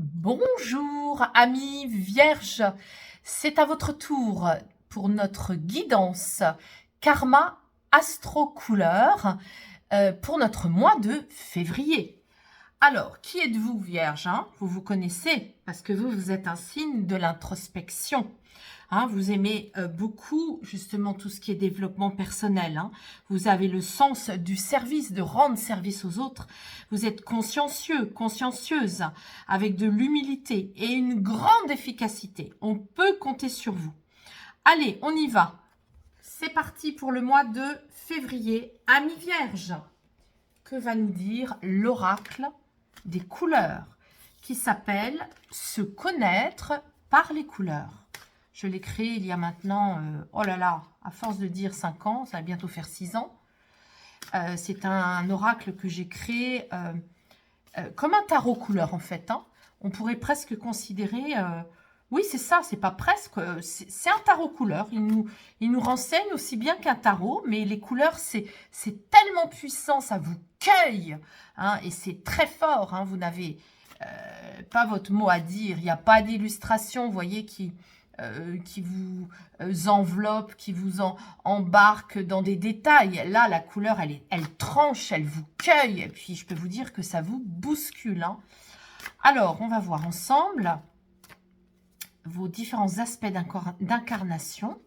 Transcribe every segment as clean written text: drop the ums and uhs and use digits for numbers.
Bonjour amis vierges, c'est à votre tour pour notre guidance Karma Astro Couleur pour notre mois de février. Alors, qui êtes-vous vierge, hein? Vous vous connaissez parce que vous êtes un signe de l'introspection. Hein, vous aimez beaucoup justement tout ce qui est développement personnel. Hein. Vous avez le sens du service, de rendre service aux autres. Vous êtes consciencieux, consciencieuse, avec de l'humilité et une grande efficacité. On peut compter sur vous. Allez, on y va. C'est parti pour le mois de février. Amis vierges, que va nous dire l'oracle des couleurs qui s'appelle « Se connaître par les couleurs ». Je l'ai créé il y a maintenant, oh là là, à force de dire 5 ans, ça va bientôt faire 6 ans. C'est un oracle que j'ai créé comme un tarot couleur en fait. Hein. On pourrait presque considérer, oui c'est ça, c'est pas presque, c'est un tarot couleur. Il nous renseigne aussi bien qu'un tarot, mais les couleurs c'est tellement puissant, ça vous cueille. Hein, et c'est très fort, hein, vous n'avez pas votre mot à dire, il n'y a pas d'illustration, vous voyez, qui vous enveloppe, qui vous embarque dans des détails. Là, la couleur, elle tranche, elle vous cueille. Et puis, je peux vous dire que ça vous bouscule. Hein. Alors, on va voir ensemble vos différents aspects d'incarnation.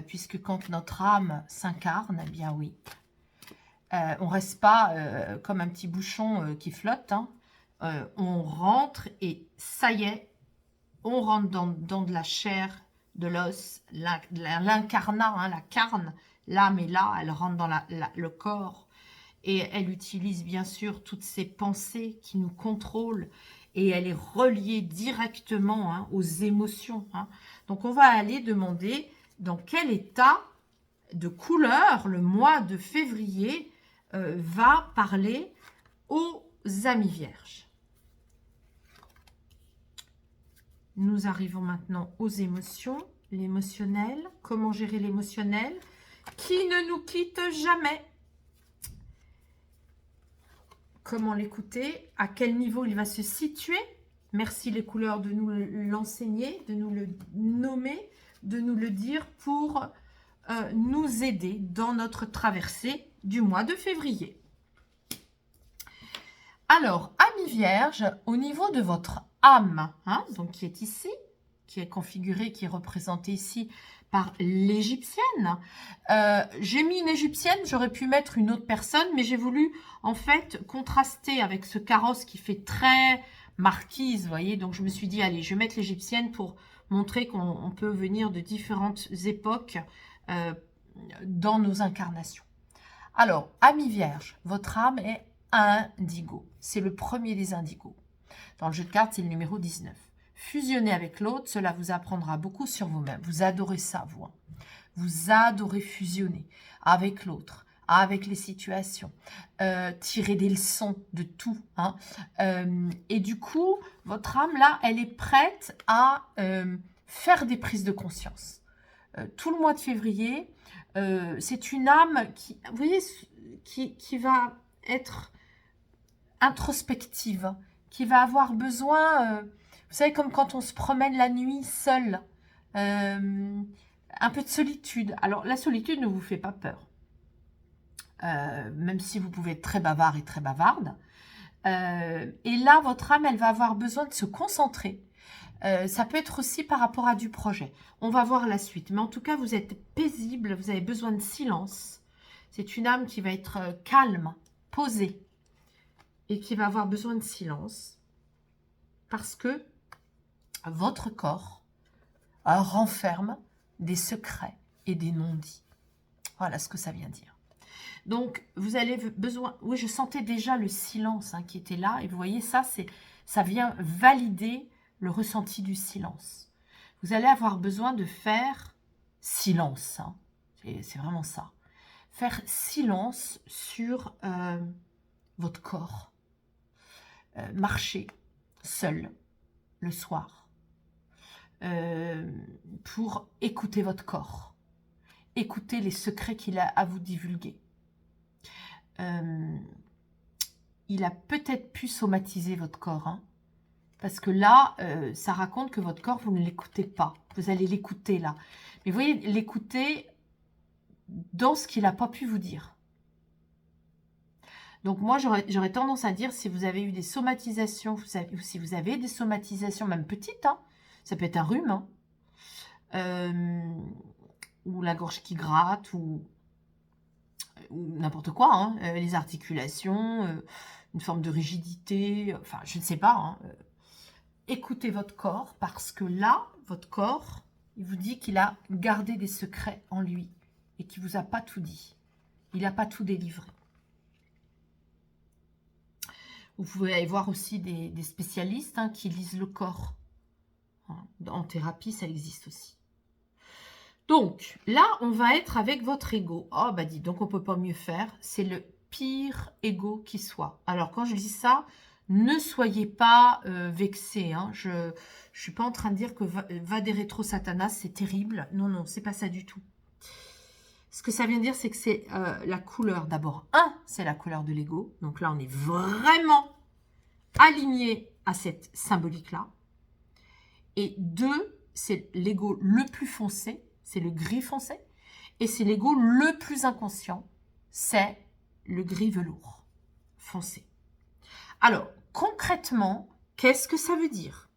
Puisque quand notre âme s'incarne, eh bien oui, on ne reste pas comme un petit bouchon qui flotte. Hein. On rentre et ça y est, on rentre dans de la chair, de l'os, l'incarnat, hein, la carne. L'âme est là, elle rentre dans le corps. Et elle utilise bien sûr toutes ces pensées qui nous contrôlent. Et elle est reliée directement hein, aux émotions. Hein. Donc on va aller demander dans quel état de couleur le mois de février va parler aux amis vierges. Nous arrivons maintenant aux émotions, l'émotionnel. Comment gérer l'émotionnel qui ne nous quitte jamais? Comment l'écouter? À quel niveau il va se situer? Merci les couleurs de nous l'enseigner, de nous le nommer, de nous le dire pour nous aider dans notre traversée du mois de février. Alors, amis vierges, au niveau de votre âme, hein, donc qui est ici, qui est configurée, qui est représentée ici par l'égyptienne. J'ai mis une égyptienne, j'aurais pu mettre une autre personne, mais j'ai voulu en fait contraster avec ce carrosse qui fait très marquise, vous voyez. Donc je me suis dit, allez, je vais mettre l'égyptienne pour montrer qu'on peut venir de différentes époques dans nos incarnations. Alors, amis vierges, votre âme est indigo. C'est le premier des indigos. Dans le jeu de cartes, c'est le numéro 19. Fusionner avec l'autre, cela vous apprendra beaucoup sur vous-même. Vous adorez ça, vous. Hein. Vous adorez fusionner avec l'autre, avec les situations, tirer des leçons de tout. Hein. Et du coup, votre âme, là, elle est prête à faire des prises de conscience. Tout le mois de février, c'est une âme qui, vous voyez, qui va être introspective, qui va avoir besoin, vous savez, comme quand on se promène la nuit seul, un peu de solitude. Alors, la solitude ne vous fait pas peur, même si vous pouvez être très bavard et très bavarde. Et là, votre âme, elle va avoir besoin de se concentrer. Ça peut être aussi par rapport à du projet. On va voir la suite. Mais en tout cas, vous êtes paisible, vous avez besoin de silence. C'est une âme qui va être calme, posée, et qui va avoir besoin de silence parce que votre corps renferme des secrets et des non-dits. Voilà ce que ça vient dire. Donc, vous avez besoin... Oui, je sentais déjà le silence hein, qui était là. Et vous voyez, ça vient valider le ressenti du silence. Vous allez avoir besoin de faire silence. Hein. C'est vraiment ça. Faire silence sur votre corps. Marcher seul le soir pour écouter votre corps, écouter les secrets qu'il a à vous divulguer. Il a peut-être pu somatiser votre corps, hein, Parce que là, ça raconte que votre corps, vous ne l'écoutez pas. Vous allez l'écouter là. Mais vous voyez, l'écouter dans ce qu'il n'a pas pu vous dire. Donc moi, j'aurais tendance à dire, si vous avez eu des somatisations, si vous avez des somatisations, même petites, hein, ça peut être un rhume, hein, ou la gorge qui gratte, ou n'importe quoi, hein, les articulations, une forme de rigidité, enfin, je ne sais pas. Hein, écoutez votre corps, parce que là, votre corps, il vous dit qu'il a gardé des secrets en lui et qu'il ne vous a pas tout dit. Il n'a pas tout délivré. Vous pouvez aller voir aussi des spécialistes, hein, qui lisent le corps. En thérapie, ça existe aussi. Donc, là, on va être avec votre ego. Oh, bah dis donc, on ne peut pas mieux faire. C'est le pire ego qui soit. Alors, quand je dis ça, ne soyez pas vexés. Hein. Je ne suis pas en train de dire que va des rétro Satanas, c'est terrible. Non, non, c'est pas ça du tout. Ce que ça vient dire, c'est que c'est la couleur. D'abord, c'est la couleur de l'ego. Donc là, on est vraiment aligné à cette symbolique-là. Et 2, c'est l'ego le plus foncé. C'est le gris foncé. Et c'est l'ego le plus inconscient. C'est le gris velours foncé. Alors, concrètement, qu'est-ce que ça veut dire?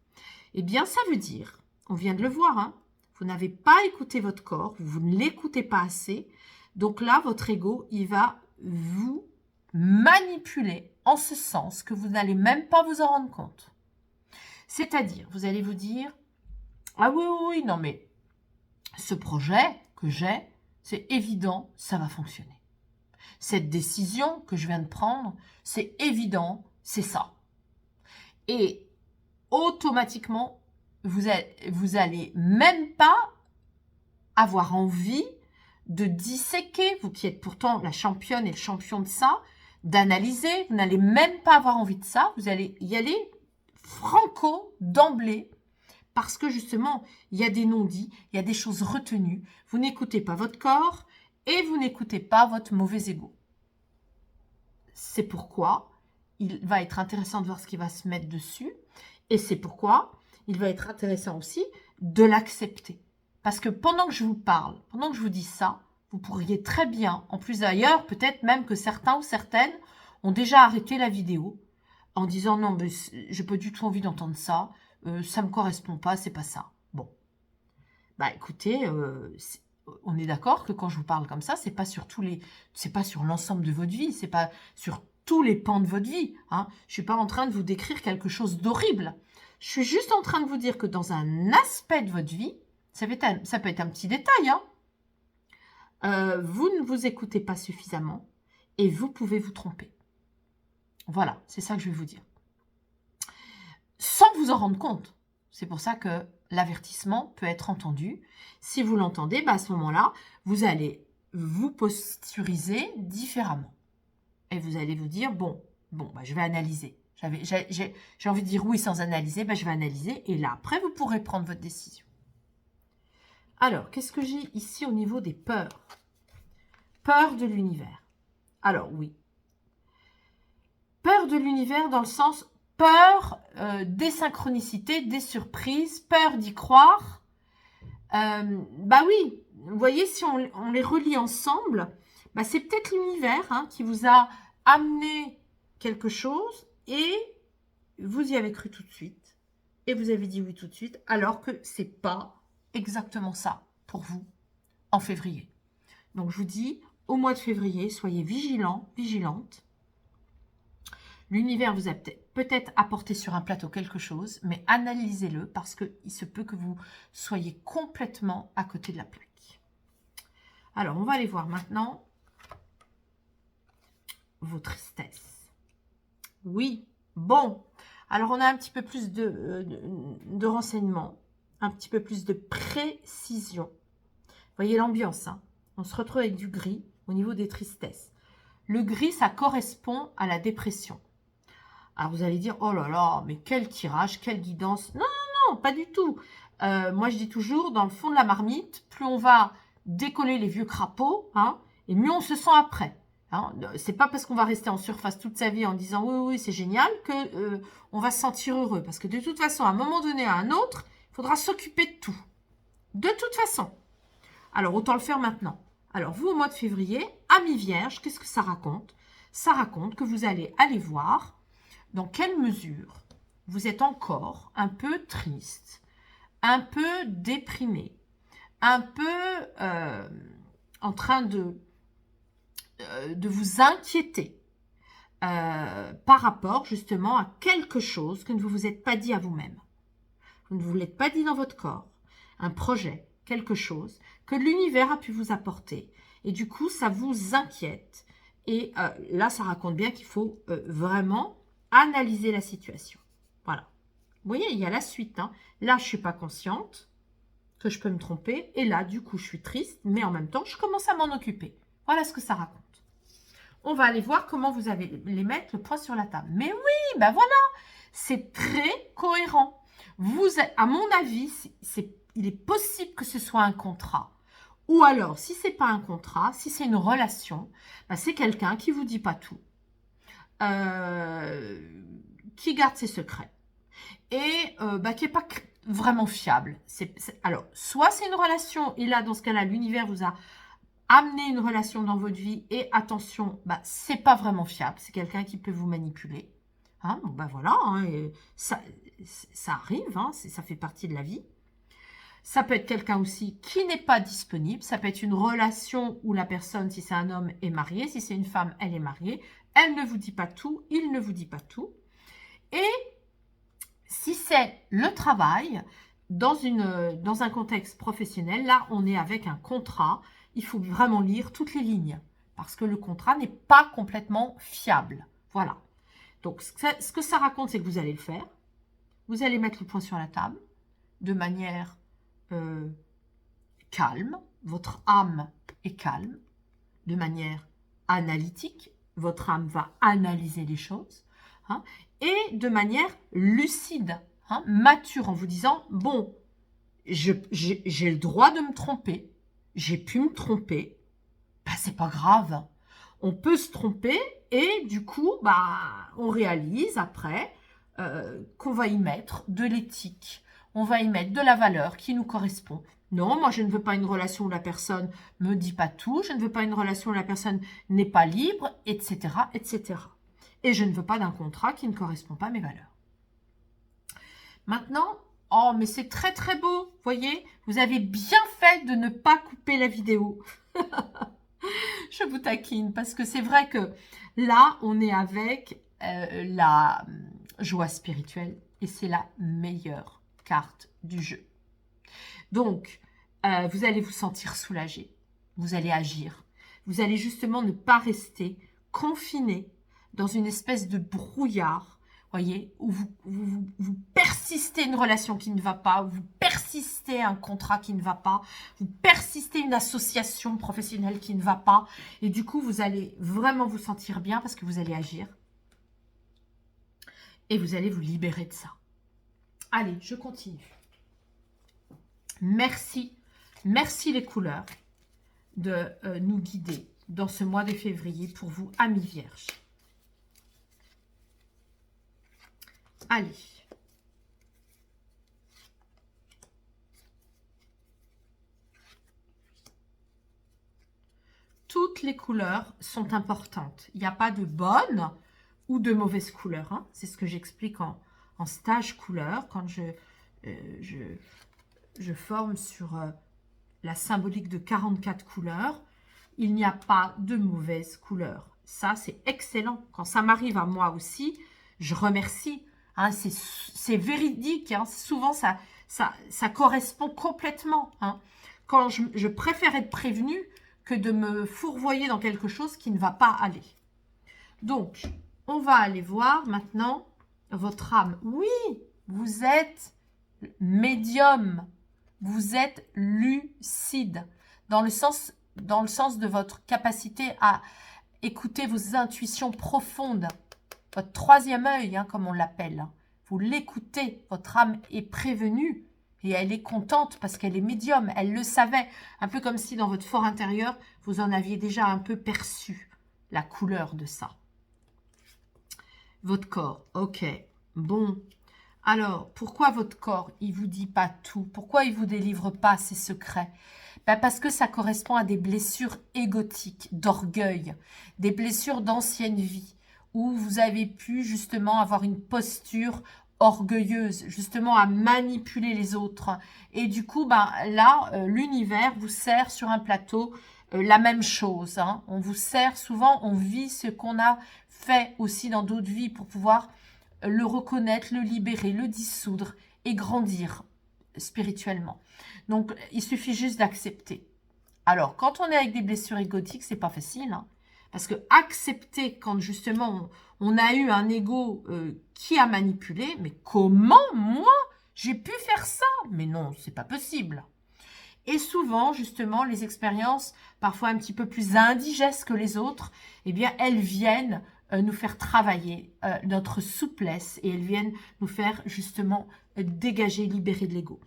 Eh bien, ça veut dire, on vient de le voir, hein, vous n'avez pas écouté votre corps, vous ne l'écoutez pas assez. Donc là, votre ego, il va vous manipuler en ce sens que vous n'allez même pas vous en rendre compte. C'est-à-dire, vous allez vous dire, ah oui, oui, oui, non mais ce projet que j'ai, c'est évident, ça va fonctionner. Cette décision que je viens de prendre, c'est évident, c'est ça. Et automatiquement, vous allez même pas avoir envie de disséquer, vous qui êtes pourtant la championne et le champion de ça, d'analyser, vous n'allez même pas avoir envie de ça, vous allez y aller franco d'emblée, parce que justement, il y a des non-dits, il y a des choses retenues, vous n'écoutez pas votre corps et vous n'écoutez pas votre mauvais ego. C'est pourquoi il va être intéressant de voir ce qui va se mettre dessus, et c'est pourquoi il va être intéressant aussi de l'accepter. Parce que pendant que je vous parle, pendant que je vous dis ça, vous pourriez très bien, en plus d'ailleurs, peut-être même que certains ou certaines ont déjà arrêté la vidéo en disant non, mais j'ai pas du tout envie d'entendre ça, ça me correspond pas, c'est pas ça. Bon, bah écoutez, on est d'accord que quand je vous parle comme ça, c'est pas sur c'est pas sur l'ensemble de votre vie, c'est pas sur tous les pans de votre vie. Hein. Je suis pas en train de vous décrire quelque chose d'horrible. Je suis juste en train de vous dire que dans un aspect de votre vie, ça peut être un petit détail, hein, vous ne vous écoutez pas suffisamment et vous pouvez vous tromper. Voilà, c'est ça que je vais vous dire. Sans vous en rendre compte. C'est pour ça que l'avertissement peut être entendu. Si vous l'entendez, bah à ce moment-là, vous allez vous posturiser différemment. Et vous allez vous dire, bon bah, je vais analyser. J'ai envie de dire oui sans analyser, bah, je vais analyser. Et là, après, vous pourrez prendre votre décision. Alors, qu'est-ce que j'ai ici au niveau des peurs? Peur de l'univers. Alors, oui. Peur de l'univers dans le sens peur des synchronicités, des surprises, peur d'y croire. Bah oui, vous voyez, si on les relie ensemble, bah c'est peut-être l'univers, hein, qui vous a amené quelque chose et vous y avez cru tout de suite. Et vous avez dit oui tout de suite, alors que c'est pas exactement ça pour vous en février. Donc je vous dis, au mois de février, soyez vigilants, vigilantes. L'univers vous a peut-être apporté sur un plateau quelque chose, mais analysez-le parce qu'il se peut que vous soyez complètement à côté de la plaque. Alors, on va aller voir maintenant vos tristesses. Oui, bon. Alors, on a un petit peu plus de renseignements, un petit peu plus de précision. Vous voyez l'ambiance, hein? On se retrouve avec du gris au niveau des tristesses. Le gris, ça correspond à la dépression. Alors, vous allez dire, oh là là, mais quel tirage, quelle guidance. Non, non, non, pas du tout. Moi, je dis toujours, dans le fond de la marmite, plus on va décoller les vieux crapauds, hein, et mieux on se sent après. Hein. C'est pas parce qu'on va rester en surface toute sa vie en disant oui, oui, c'est génial que on va se sentir heureux. Parce que de toute façon, à un moment donné à un autre, il faudra s'occuper de tout. De toute façon. Alors, autant le faire maintenant. Alors, vous, au mois de février, Amis Vierge, qu'est-ce que ça raconte? Ça raconte que vous allez aller voir dans quelle mesure vous êtes encore un peu triste, un peu déprimé, un peu en train de vous inquiéter par rapport justement à quelque chose que vous ne vous êtes pas dit à vous-même. Vous ne vous l'êtes pas dit dans votre corps. Un projet, quelque chose que l'univers a pu vous apporter. Et du coup, ça vous inquiète. Et là, ça raconte bien qu'il faut vraiment analyser la situation. Voilà. Vous voyez, il y a la suite. Hein. Là, je ne suis pas consciente que je peux me tromper. Et là, du coup, je suis triste. Mais en même temps, je commence à m'en occuper. Voilà ce que ça raconte. On va aller voir comment vous allez les mettre le point sur la table. Mais oui, ben voilà, c'est très cohérent. Vous, à mon avis, il est possible que ce soit un contrat. Ou alors, si ce n'est pas un contrat, si c'est une relation, ben c'est quelqu'un qui ne vous dit pas tout, qui garde ses secrets et qui n'est pas vraiment fiable. Alors, soit c'est une relation, et là, dans ce cas-là, l'univers vous a amener une relation dans votre vie et attention, c'est pas vraiment fiable, c'est quelqu'un qui peut vous manipuler. Hein, bon, voilà, hein, ça arrive, hein, ça fait partie de la vie. Ça peut être quelqu'un aussi qui n'est pas disponible, ça peut être une relation où la personne, si c'est un homme, est mariée, si c'est une femme, elle est mariée, elle ne vous dit pas tout, il ne vous dit pas tout. Et si c'est le travail, dans un contexte professionnel, là, on est avec un contrat. Il faut vraiment lire toutes les lignes parce que le contrat n'est pas complètement fiable. Voilà. Donc, ce que ça raconte, c'est que vous allez le faire. Vous allez mettre le point sur la table de manière calme. Votre âme est calme. De manière analytique. Votre âme va analyser les choses. Hein, et de manière lucide, hein, mature, en vous disant, bon, j'ai le droit de me tromper. J'ai pu me tromper, c'est pas grave. On peut se tromper et du coup, on réalise après qu'on va y mettre de l'éthique, on va y mettre de la valeur qui nous correspond. Non, moi je ne veux pas une relation où la personne me dit pas tout, je ne veux pas une relation où la personne n'est pas libre, etc., etc. Et je ne veux pas d'un contrat qui ne correspond pas à mes valeurs. Maintenant, oh, mais c'est très très beau, voyez, vous avez bien fait de ne pas couper la vidéo. Je vous taquine parce que c'est vrai que là, on est avec la joie spirituelle et c'est la meilleure carte du jeu. Donc, vous allez vous sentir soulagé, vous allez agir, vous allez justement ne pas rester confiné dans une espèce de brouillard. Voyez, où vous persistez une relation qui ne va pas, vous persistez un contrat qui ne va pas, vous persistez une association professionnelle qui ne va pas, et du coup, vous allez vraiment vous sentir bien parce que vous allez agir. Et vous allez vous libérer de ça. Allez, je continue. Merci, merci les couleurs de nous guider dans ce mois de février pour vous, amis vierges. Allez. Toutes les couleurs sont importantes. Il n'y a pas de bonne ou de mauvaise couleur. Hein. C'est ce que j'explique en stage couleur quand je forme sur la symbolique de 44 couleurs. Il n'y a pas de mauvaise couleur. Ça, c'est excellent. Quand ça m'arrive à moi aussi, je remercie. Hein, c'est véridique, hein, souvent ça correspond complètement. Hein. Quand je préfère être prévenue que de me fourvoyer dans quelque chose qui ne va pas aller. Donc, on va aller voir maintenant votre âme. Oui, vous êtes médium, vous êtes lucide, dans le sens de votre capacité à écouter vos intuitions profondes. Votre troisième œil, hein, comme on l'appelle. Vous l'écoutez, votre âme est prévenue et elle est contente parce qu'elle est médium. Elle le savait, un peu comme si dans votre fort intérieur, vous en aviez déjà un peu perçu la couleur de ça. Votre corps, ok. Bon, alors, pourquoi votre corps, il ne vous dit pas tout? Pourquoi il ne vous délivre pas ses secrets? Ben parce que ça correspond à des blessures égotiques, d'orgueil, des blessures d'ancienne vie, où vous avez pu justement avoir une posture orgueilleuse, justement à manipuler les autres. Et du coup, ben, là, l'univers vous sert sur un plateau la même chose. Hein. On vous sert souvent, on vit ce qu'on a fait aussi dans d'autres vies pour pouvoir le reconnaître, le libérer, le dissoudre et grandir spirituellement. Donc, il suffit juste d'accepter. Alors, quand on est avec des blessures égotiques, c'est pas facile. Hein, parce que accepter quand justement on a eu un ego qui a manipulé, mais comment moi j'ai pu faire ça? Mais non, c'est pas possible. Et souvent, justement, les expériences, parfois un petit peu plus indigestes que les autres, eh bien, elles viennent nous faire travailler notre souplesse et elles viennent nous faire justement dégager, libérer de l'ego.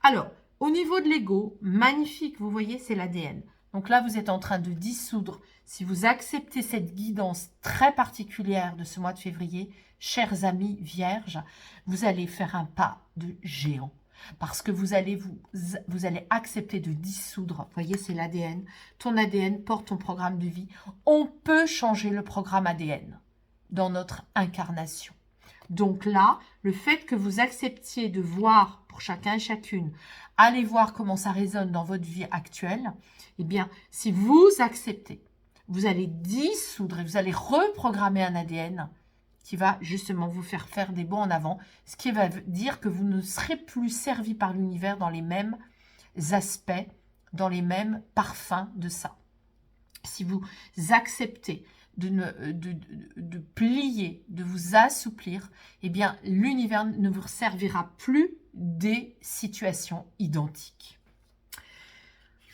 Alors, au niveau de l'ego, magnifique, vous voyez, c'est l'ADN. Donc là, vous êtes en train de dissoudre. Si vous acceptez cette guidance très particulière de ce mois de février, chers amis vierges, vous allez faire un pas de géant. Parce que vous allez accepter de dissoudre. Vous voyez, c'est l'ADN. Ton ADN porte ton programme de vie. On peut changer le programme ADN dans notre incarnation. Donc là, le fait que vous acceptiez de voir pour chacun et chacune, allez voir comment ça résonne dans votre vie actuelle, eh bien, si vous acceptez, vous allez dissoudre et vous allez reprogrammer un ADN qui va justement vous faire des bonds en avant, ce qui va dire que vous ne serez plus servi par l'univers dans les mêmes aspects, dans les mêmes parfums de ça. Si vous acceptez de plier, de vous assouplir, eh bien, l'univers ne vous servira plus des situations identiques.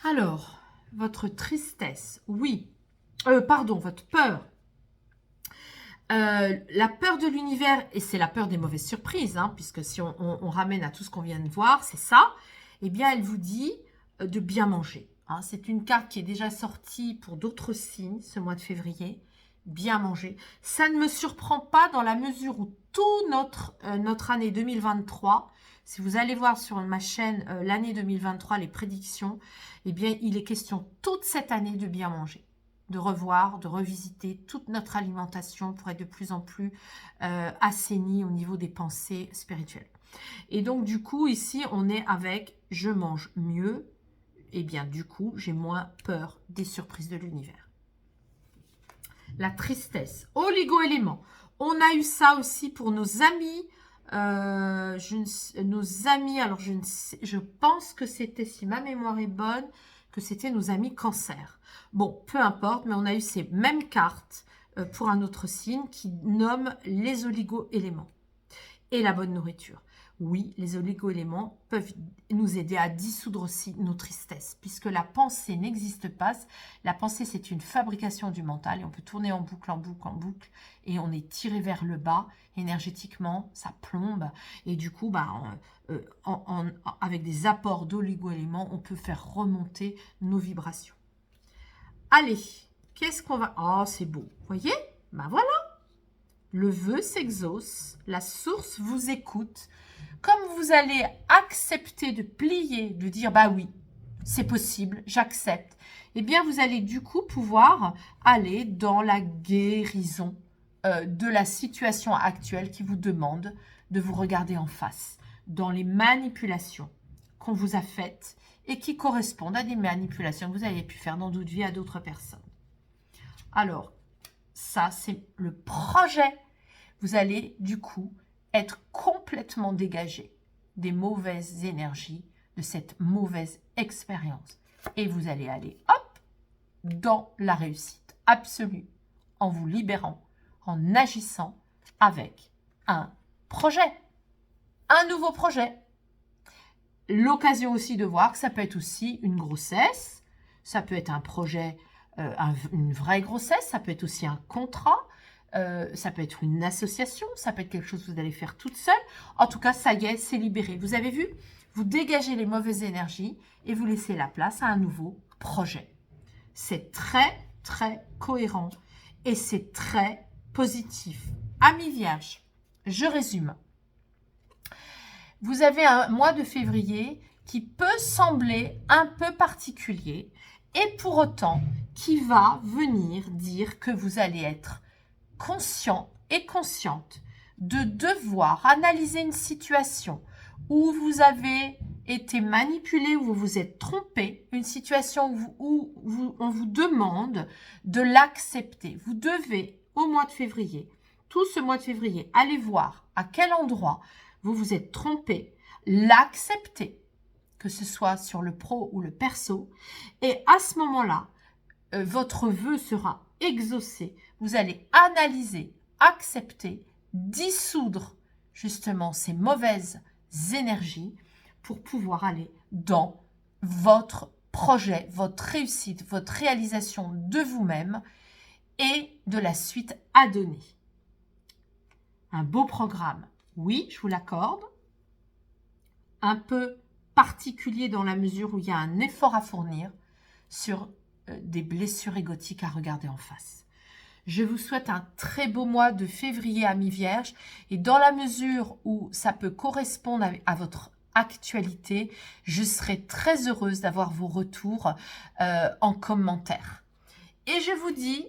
Alors, votre tristesse, oui. Votre peur. La peur de l'univers, et c'est la peur des mauvaises surprises, hein, puisque si on ramène à tout ce qu'on vient de voir, c'est ça, eh bien, elle vous dit de bien manger. Hein. C'est une carte qui est déjà sortie pour d'autres signes ce mois de février. Bien manger. Ça ne me surprend pas dans la mesure où tout notre année 2023, si vous allez voir sur ma chaîne l'année 2023, les prédictions, eh bien, il est question toute cette année de bien manger. De revoir, de revisiter toute notre alimentation pour être de plus en plus assainie au niveau des pensées spirituelles. Et donc, du coup, ici, on est avec « je mange mieux ». Et bien, du coup, j'ai moins peur des surprises de l'univers. La tristesse, oligo-éléments. On a eu ça aussi pour nos amis. Je pense que c'était, si ma mémoire est bonne, que c'était nos amis cancer. Bon, peu importe, mais on a eu ces mêmes cartes pour un autre signe qui nomme les oligo-éléments et la bonne nourriture. Oui, les oligo-éléments peuvent nous aider à dissoudre aussi nos tristesses, puisque la pensée n'existe pas. La pensée, c'est une fabrication du mental et on peut tourner en boucle, en boucle, en boucle, et on est tiré vers le bas. Énergétiquement, ça plombe. Et du coup, avec des apports d'oligo-éléments, on peut faire remonter nos vibrations. Allez, qu'est-ce qu'on va... Oh, c'est beau. Vous voyez? Ben voilà. Le vœu s'exauce, la source vous écoute. Comme vous allez accepter de plier, de dire « bah oui, c'est possible, j'accepte », eh bien vous allez du coup pouvoir aller dans la guérison de la situation actuelle qui vous demande de vous regarder en face, dans les manipulations qu'on vous a faites et qui correspondent à des manipulations que vous avez pu faire dans d'autres vies à d'autres personnes. Alors, ça c'est le projet. Vous allez du coup être complètement dégagé des mauvaises énergies, de cette mauvaise expérience. Et vous allez aller, hop, dans la réussite absolue, en vous libérant, en agissant avec un projet, un nouveau projet. L'occasion aussi de voir que ça peut être aussi une grossesse, ça peut être un projet, une vraie grossesse, ça peut être aussi un contrat, ça peut être une association, ça peut être quelque chose que vous allez faire toute seule. En tout cas, ça y est, c'est libéré. Vous avez vu? Vous dégagez les mauvaises énergies et vous laissez la place à un nouveau projet. C'est très, très cohérent. et c'est très positif. Amis Vierges, je résume. Vous avez un mois de février qui peut sembler un peu particulier et pour autant qui va venir dire que vous allez être conscient et consciente de devoir analyser une situation où vous avez été manipulé, où vous vous êtes trompé, une situation où on vous demande de l'accepter. Vous devez, au mois de février, tout ce mois de février, aller voir à quel endroit vous vous êtes trompé, l'accepter, que ce soit sur le pro ou le perso, et à ce moment-là, votre vœu sera exaucé. Vous allez analyser, accepter, dissoudre justement ces mauvaises énergies pour pouvoir aller dans votre projet, votre réussite, votre réalisation de vous-même et de la suite à donner. Un beau programme, oui, je vous l'accorde. Un peu particulier dans la mesure où il y a un effort à fournir sur des blessures égotiques à regarder en face. Je vous souhaite un très beau mois de février, amis vierges, et dans la mesure où ça peut correspondre à votre actualité, je serai très heureuse d'avoir vos retours en commentaire. Et je vous dis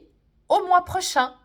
au mois prochain.